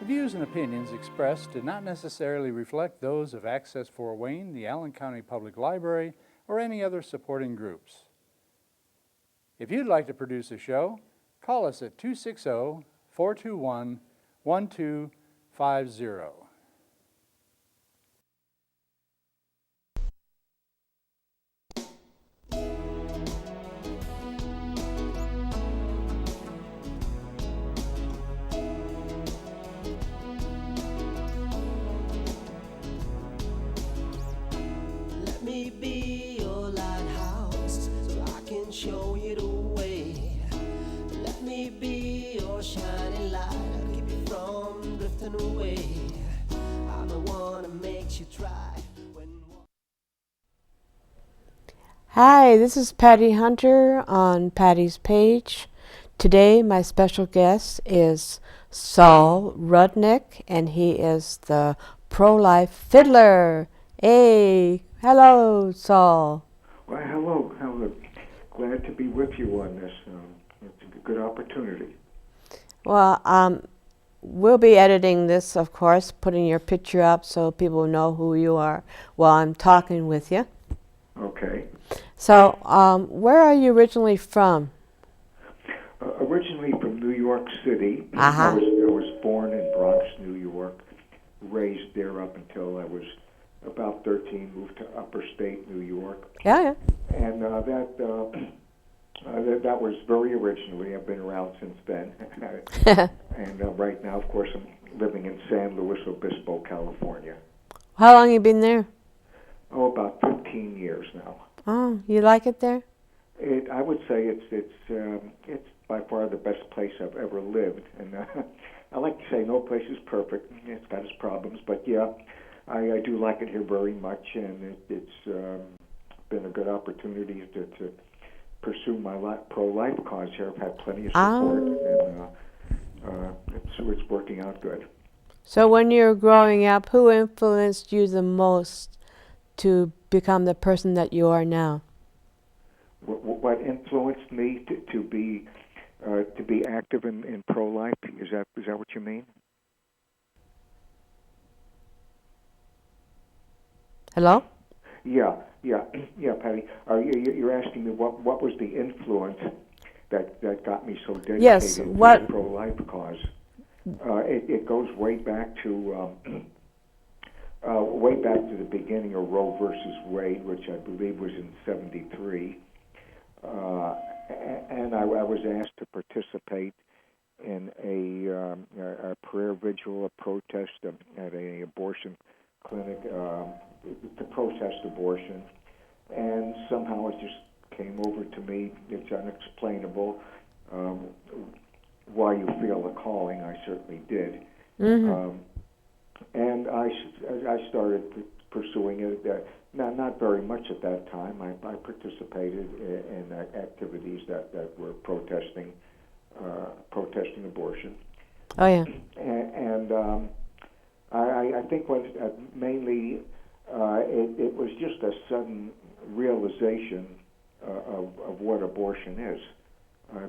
The views and opinions expressed do not necessarily reflect those of Access Fort Wayne, the Allen County Public Library, or any other supporting groups. If you'd like to produce a show, call us at 260-421-1250. Let me be your lighthouse so I can show you the way. Let me be your shining light, I'll keep you from drifting away. I'm the one that makes you try when... Hi, this is Patty Hunter on Patty's Page. Today my special guest is Sol Rudnick, and he is the pro-life fiddler. Hey, hello, Sol. Well, hello. Glad to be with you on this. It's a good opportunity. Well, we'll be editing this, of course, putting your picture up so people know who you are while I'm talking with you. Okay. So, where are you originally from? Originally from New York City. Uh-huh. I was born in Bronx, New York, raised there up until I was about 13, moved to upper state New York. Yeah. And that was very originally. I've been around since then. And right now, of course, I'm living in San Luis Obispo, California. How long have you been there? Oh, about 15 years now. Oh, you like it there? I would say it's by far the best place I've ever lived, and I like to say no place is perfect. It's got its problems, but yeah, I do like it here very much, and it's been a good opportunity to pursue my pro-life cause here. I've had plenty of support, and it's working out good. So when you were growing up, who influenced you the most to become the person that you are now? What influenced me to be active in pro-life? Is that what you mean? Hello? Yeah, Patty. You're asking me what was the influence that got me so dedicated to the pro-life cause? It goes way back to the beginning of Roe versus Wade, which I believe was in '73, and I was asked to participate in a prayer vigil, a protest at an abortion clinic to protest abortion, and somehow it just came over to me. It's unexplainable why you feel the calling. I certainly did. Mm-hmm. And I started pursuing it. Not very much at that time. I participated in activities that were protesting abortion. Oh yeah. And I think what mainly it was just a sudden realization of what abortion is,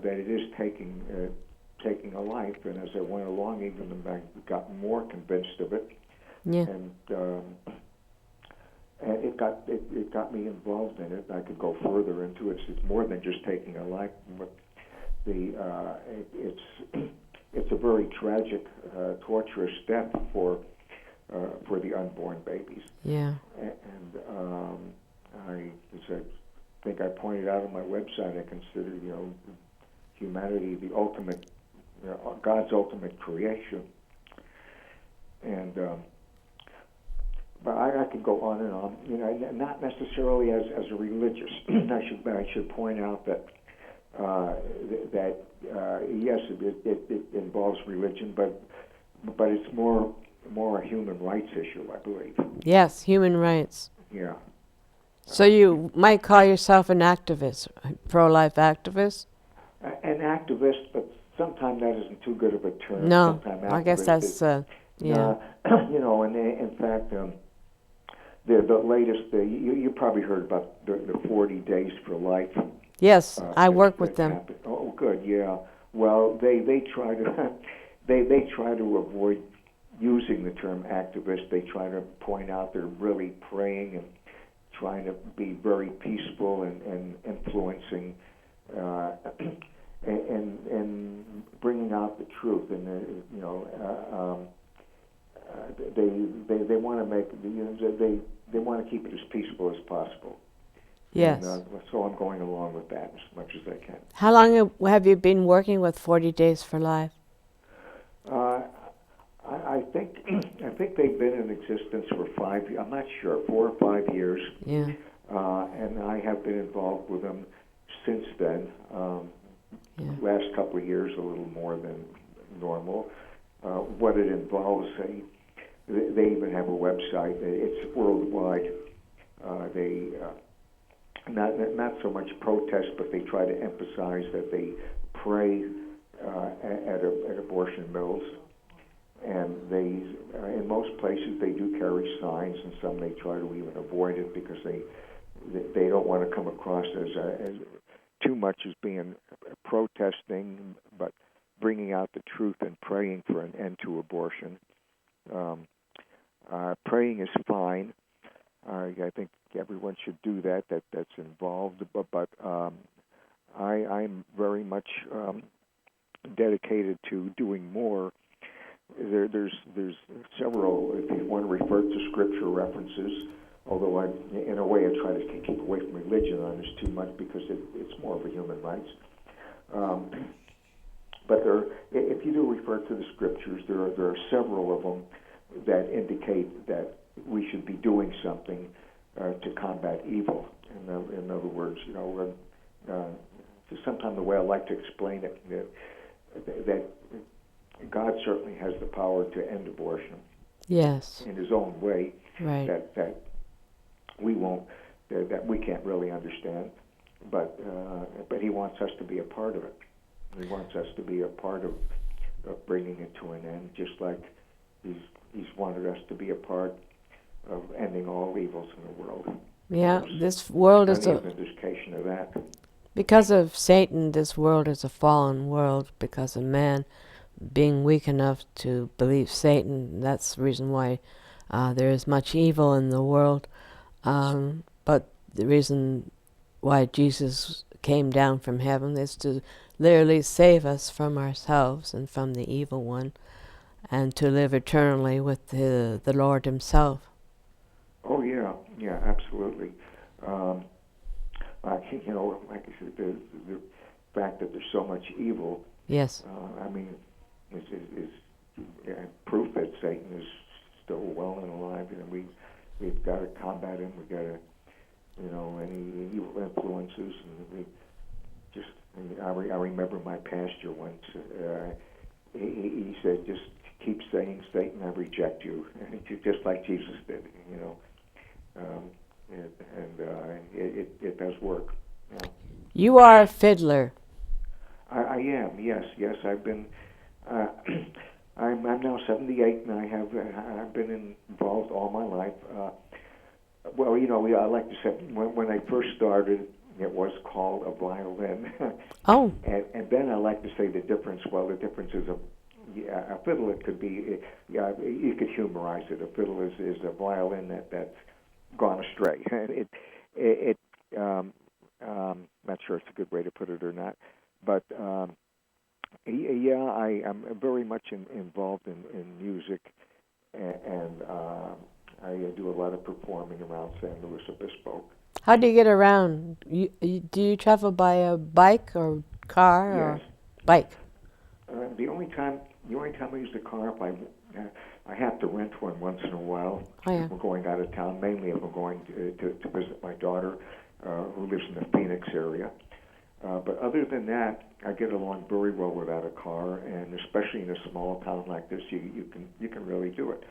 that it is taking a life, and as I went along, even I got more convinced of it. Yeah. And it got me involved in it. I could go further into it. It's more than just taking a life, but it's a very tragic, torturous death for the unborn babies. Yeah. And I think I pointed out on my website, I consider humanity the ultimate, God's ultimate creation. And but I could go on and on. Not necessarily as a religious. I should point out that yes, it involves religion, but it's more a human rights issue, I believe. Yes, human rights. Yeah. So you might call yourself an activist, pro-life activist? An activist, but sometimes that isn't too good of a term. No, sometimes I guess that's, yeah. And in fact, the latest, you probably heard about the 40 Days for Life. Yes, I work with them. Oh, good, yeah. Well, they try to they try to avoid using the term activist, they try to point out they're really praying and trying to be very peaceful and influencing and bringing out the truth. And they want to make they want to keep it as peaceful as possible. Yes. And, so I'm going along with that as much as I can. How long have you been working with 40 Days for Life? I think they've been in existence for 5 years. I'm not sure, 4 or 5 years. Yeah. And I have been involved with them since then. Yeah. Last couple of years, a little more than normal. What it involves, they even have a website. It's worldwide. They not so much protest, but they try to emphasize that they pray at abortion mills. And they, in most places, they do carry signs, and some they try to even avoid it because they don't want to come across as too much as being protesting, but bringing out the truth and praying for an end to abortion. Praying is fine. I think everyone should do that. That's involved, but I'm very much dedicated to doing more. There's several, if you want to refer to scripture references, although in a way I try to keep away from religion on this too much because it's more of a human rights. But if you do refer to the scriptures, there are several of them that indicate that we should be doing something to combat evil. In other words, sometimes the way I like to explain it, that God certainly has the power to end abortion. Yes. In His own way. Right. That we won't, that we can't really understand, but He wants us to be a part of it. He wants us to be a part of bringing it to an end, just like He's wanted us to be a part of ending all evils in the world. Yeah, There's this world is plenty of indication of that. because of Satan, this world is a fallen world because of man being weak enough to believe Satan. That's the reason why there is much evil in the world. But the reason why Jesus came down from heaven is to literally save us from ourselves and from the evil one, and to live eternally with the Lord Himself. Oh yeah, absolutely. Like I said, the fact that there's so much evil. Yes. I mean, is proof that Satan is still well and alive, and we've got to combat him. We've got to, any evil influences, and we just. I remember my pastor once. He said, "Just keep saying, Satan, I reject you," just like Jesus did. It does work. Yeah. You are a fiddler. I am. Yes. I've been. I'm now 78, and I've been involved all my life. I like to say when I first started, it was called a violin. Oh. And then I like to say the difference. Well, the difference is a fiddle. It could be. You could humorize it. A fiddle is a violin that's gone astray. Not sure it's a good way to put it or not, but I'm very much involved in music, and I do a lot of performing around San Luis Obispo. How do you get around? Do you travel by a bike or car or bike? The only time I use the car if I have to rent one once in a while. Oh, yeah. If we're going out of town, mainly if we're going to visit my daughter, who lives in the Phoenix area. But other than that, I get along very well without a car, and especially in a small town like this, you can really do it.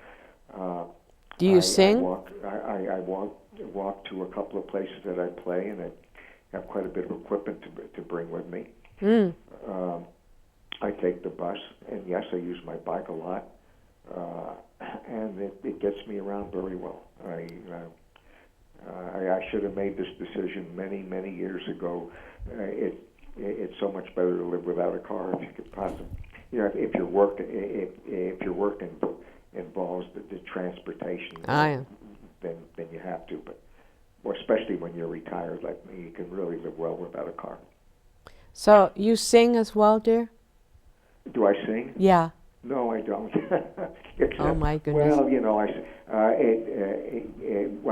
Do you sing? I walk to a couple of places that I play, and I have quite a bit of equipment to bring with me. Mm. I take the bus, and yes, I use my bike a lot, and it gets me around very well. I should have made this decision many years ago. It's so much better to live without a car if you could possibly. If you're working involves the transportation, Yeah. then you have to. But or especially when you're retired like me, you can really live well without a car. So you sing as well, dear? Do I sing? Yeah. No, I don't. Oh my goodness. Well,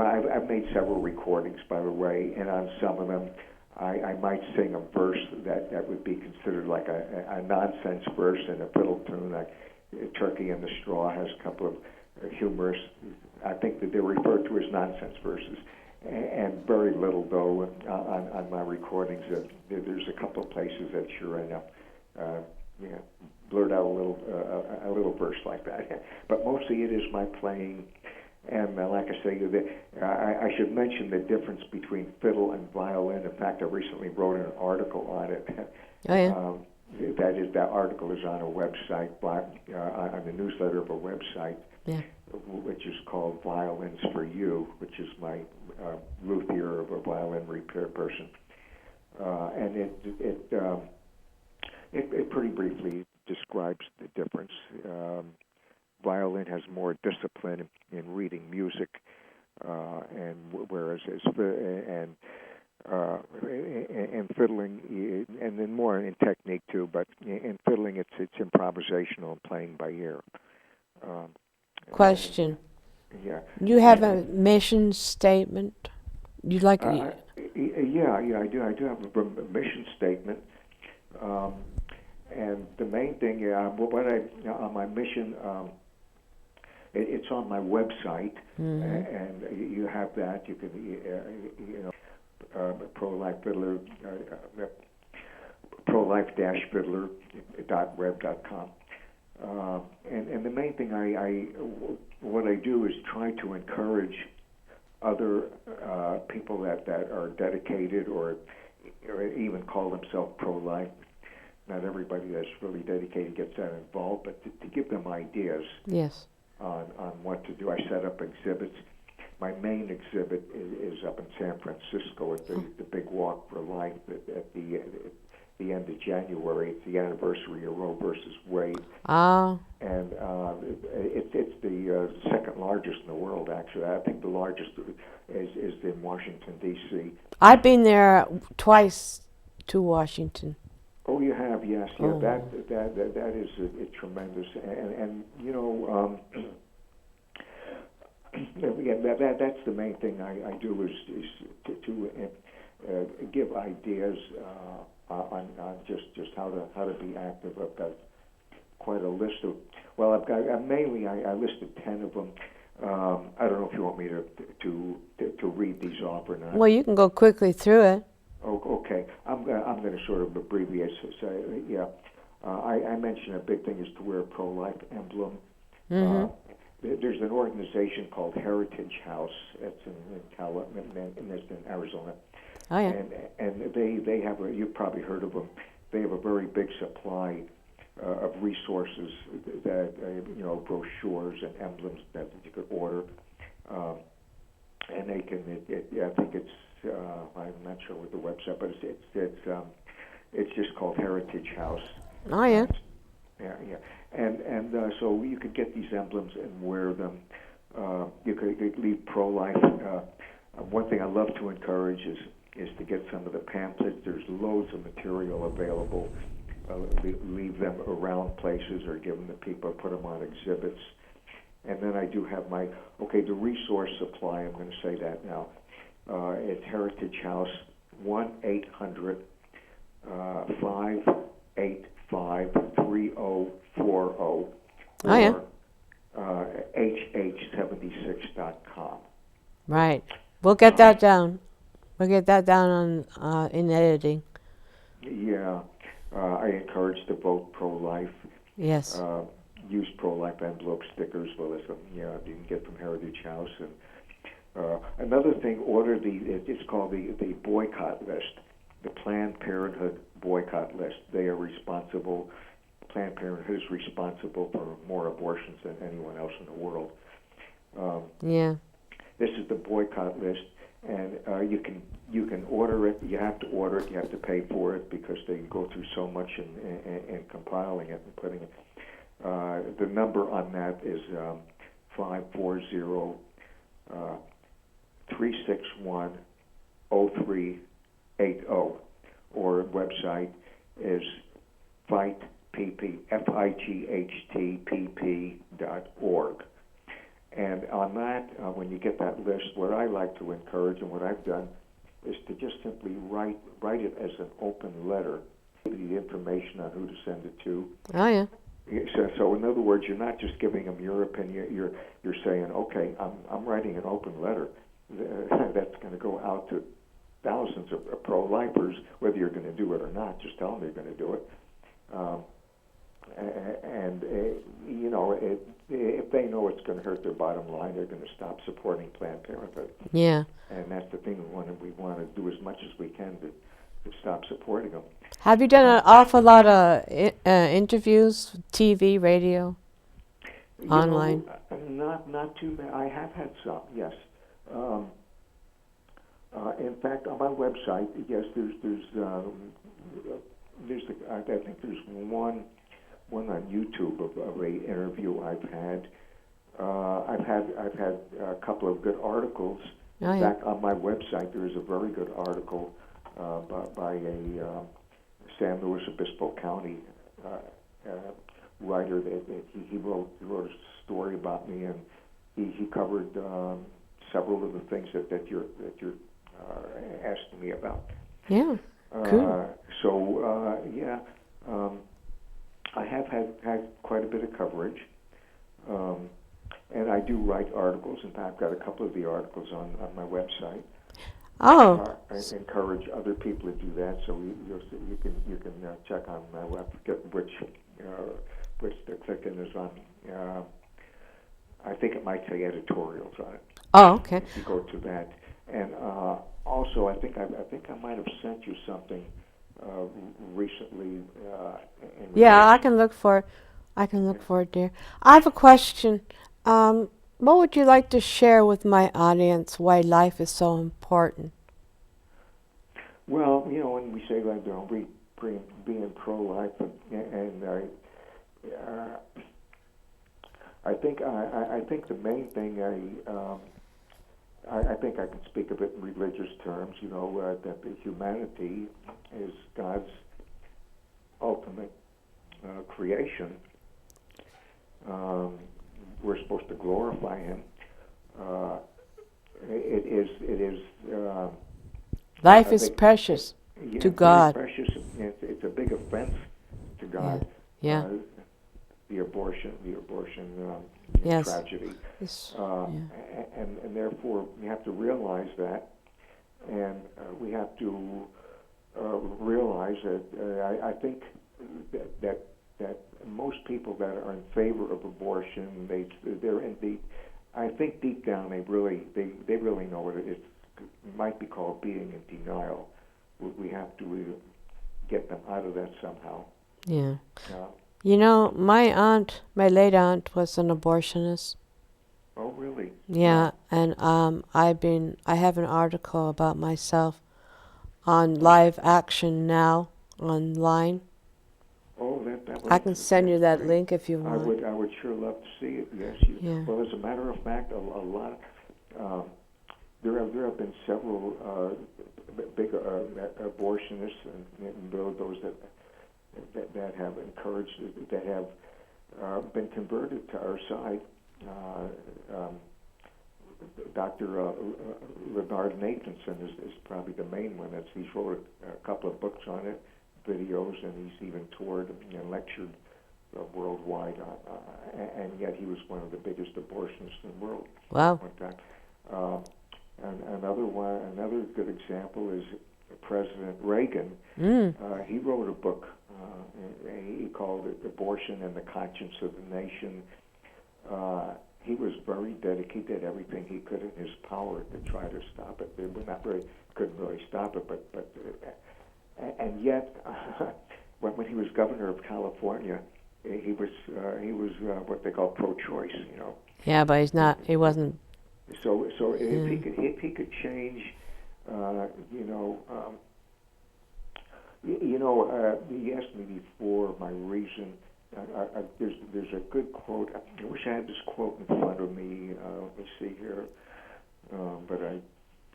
I've made several recordings, by the way, and on some of them, I might sing a verse that would be considered like a nonsense verse in a fiddle tune. Like Turkey in the Straw has a couple of humorous, I think that they're referred to as nonsense verses, and very little though on my recordings. There's a couple of places that sure enough, blurt out a little verse like that. But mostly it is my playing. And like I say, I should mention the difference between fiddle and violin. In fact, I recently wrote an article on it. Oh, yeah. That article is on a website, on the newsletter of a website, Yeah. which is called Violins for You, which is my luthier of a violin repair person. And it pretty briefly describes the difference. Violin has more discipline in reading music, and whereas and fiddling, and then more in technique too. But in fiddling, it's improvisational and playing by ear. Question. Yeah. You have a mission statement? You like? Yeah, I do. I do have a mission statement. And the main thing, on my mission, it's on my website, and you have that. You can, pro-life fiddler, pro-life-fiddler.web.com. And the main thing what I do is try to encourage other people that are dedicated or even call themselves pro-life. Not everybody that's really dedicated gets that involved, but to give them ideas. Yes. On what to do. I set up exhibits. My main exhibit is up in San Francisco at the Big Walk for Life at the end of January. It's the anniversary of Roe versus Wade. Ah. And it's the second largest in the world, actually. I think the largest is in Washington, D.C. I've been there twice to Washington. Oh, you have, yes, yeah. Oh. That is tremendous, and that's the main thing I do is to give ideas on just how to be active. I've got quite a list of. Well, I've got I listed 10 of them. I don't know if you want me to read these off or not. Well, you can go quickly through it. Oh, okay. I'm going to sort of abbreviate. I mentioned a big thing is to wear a pro-life emblem. There's an organization called Heritage House. That's in Arizona. Oh yeah. And they have you've probably heard of them. They have a very big supply of resources that brochures and emblems that you could order, and they can. I think it's. I'm not sure what the website, but it's just called Heritage House. Oh yeah. Yeah. And so you could get these emblems and wear them. You could leave pro-life. One thing I love to encourage is to get some of the pamphlets. There's loads of material available. Leave them around places or give them to people, put them on exhibits. And then I do have the resource supply. I'm going to say that now. It's Heritage House, 1-800-585-3040, Oh, yeah. or hh76.com. Right. We'll get that down. We'll get that down on in editing. Yeah. I encourage to vote pro-life. Yes. Use pro-life envelope stickers. Well, you can get from Heritage House. And another thing, it's called the boycott list, the Planned Parenthood boycott list. They are responsible. Planned Parenthood is responsible for more abortions than anyone else in the world. Yeah. This is the boycott list, and you can order it. You have to order it. You have to pay for it because they go through so much in compiling it and putting it. The number on that is 540 361-0380, or website is fightpp.org. And on that, when you get that list, what I like to encourage and what I've done is to just simply write it as an open letter, the information on who to send it to. Oh, yeah. So in other words, you're not just giving them your opinion. You're saying, okay, I'm writing an open letter that's going to go out to thousands of pro-lifers, whether you're going to do it or not. Just tell them you're going to do it. You know, if they know it's going to hurt their bottom line, they're going to stop supporting Planned Parenthood. Yeah. And that's the thing we want to do as much as we can to stop supporting them. Have you done an awful lot of interviews, TV, radio, online? Not too many. I have had some, yes. In fact, on my website, yes, I think there's one on YouTube of a interview I've had. I've had a couple of good articles. Oh, In yeah. fact, on my website there is a very good article by a San Luis Obispo County writer that he wrote a story about me, and he covered several of the things that you're asking me about. Yeah. Cool. I have had quite a bit of coverage, and I do write articles. In fact, I've got a couple of the articles on my website. Oh. I encourage other people to do that, so you can check on my web, forget which the clicking is on. I think it might say editorials on it. Oh, okay. If you go to that, and also I think I might have sent you something recently. Yeah, I can look for it. Dear. I have a question. What would you like to share with my audience why life is so important? Well, you know, when we say that, being pro-life, and I think the main thing I think I can speak of it in religious terms. You know, that the humanity is God's ultimate creation. We're supposed to glorify Him. It is. Life is precious to God. Very precious. It's a big offense to God. Yeah. The abortion Yes. tragedy. Yes. And therefore we have to realize that, and we have to realize that I think that most people that are in favor of abortion, they're in the, I think deep down they really know what it is. It might be called being in denial. We have to get them out of that somehow. Yeah. You know, my late aunt was an abortionist. Oh, really? Yeah, and I have an article about myself on Live Action Now online. Oh, I can send you that great. link if you want. I would sure love to see it. Yes. Yeah. Well, as a matter of fact, a lot. There have been several big abortionists, and those that have encouraged, that have been converted to our side. Dr. Leonard Nathanson is probably the main one. He's wrote a couple of books on it, videos, and he's even toured and lectured worldwide. And yet he was one of the biggest abortionists in the world. Wow. At one time. And another good example is President Reagan. He wrote a book. He called it "Abortion and the Conscience of the Nation." He was very dedicated. He did everything he could in his power to try to stop it. They couldn't really stop it, but and yet, when he was governor of California, he was what they call pro-choice. You know. Yeah, but he's not. He wasn't. So if he could change, you asked me before my reason there's a good quote. I wish I had this quote in front of me. Let me see here, but I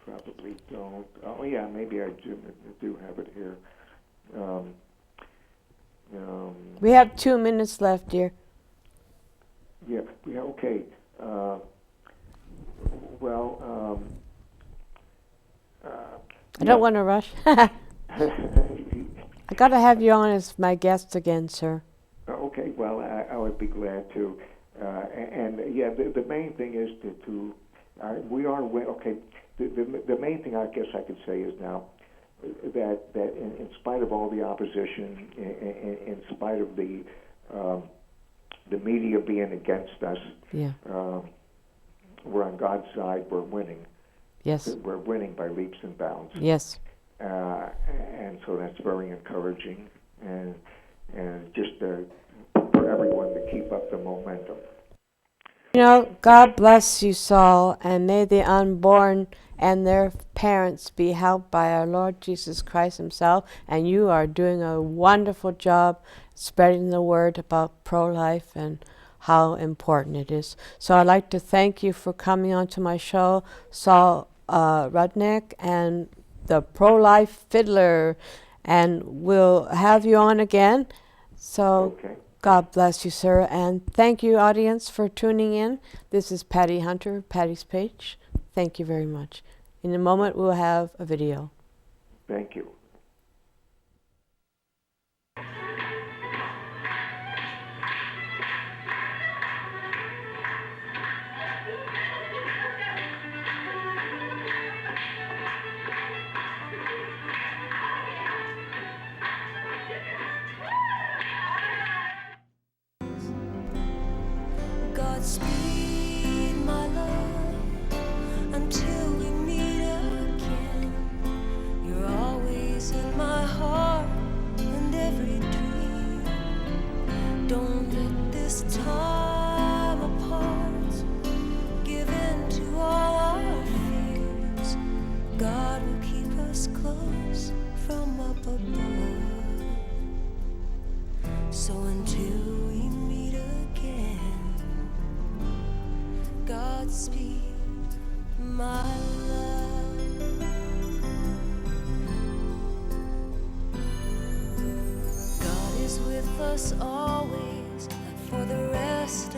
probably don't. Oh yeah, maybe I do have it here. We have 2 minutes left, dear. Yeah, okay. I don't want to rush. I got to have you on as my guest again, sir. Okay, well, I would be glad to. Yeah, the main thing is we are okay. The main thing I guess I could say is now that in spite of all the opposition, in spite of the media being against us, Yeah. We're on God's side. We're winning. Yes. We're winning by leaps and bounds. Yes. And so that's very encouraging, and just for everyone to keep up the momentum. You know, God bless you, Saul, and may the unborn and their parents be helped by our Lord Jesus Christ himself, and you are doing a wonderful job spreading the word about pro-life and how important it is. So I'd like to thank you for coming on to my show, Sol Rudnick, and the pro-life fiddler, and we'll have you on again. So Okay. God bless you, sir, and thank you, audience, for tuning in. This is Patty Hunter, Patty's Page. Thank you very much. In a moment, we'll have a video. Thank you. Godspeed, my love, until we meet again. You're always in my heart and every dream. Don't let this time apart give in to all our fears. God will keep us close from up above. So until we meet again, Godspeed, my love. God is with us always, for the rest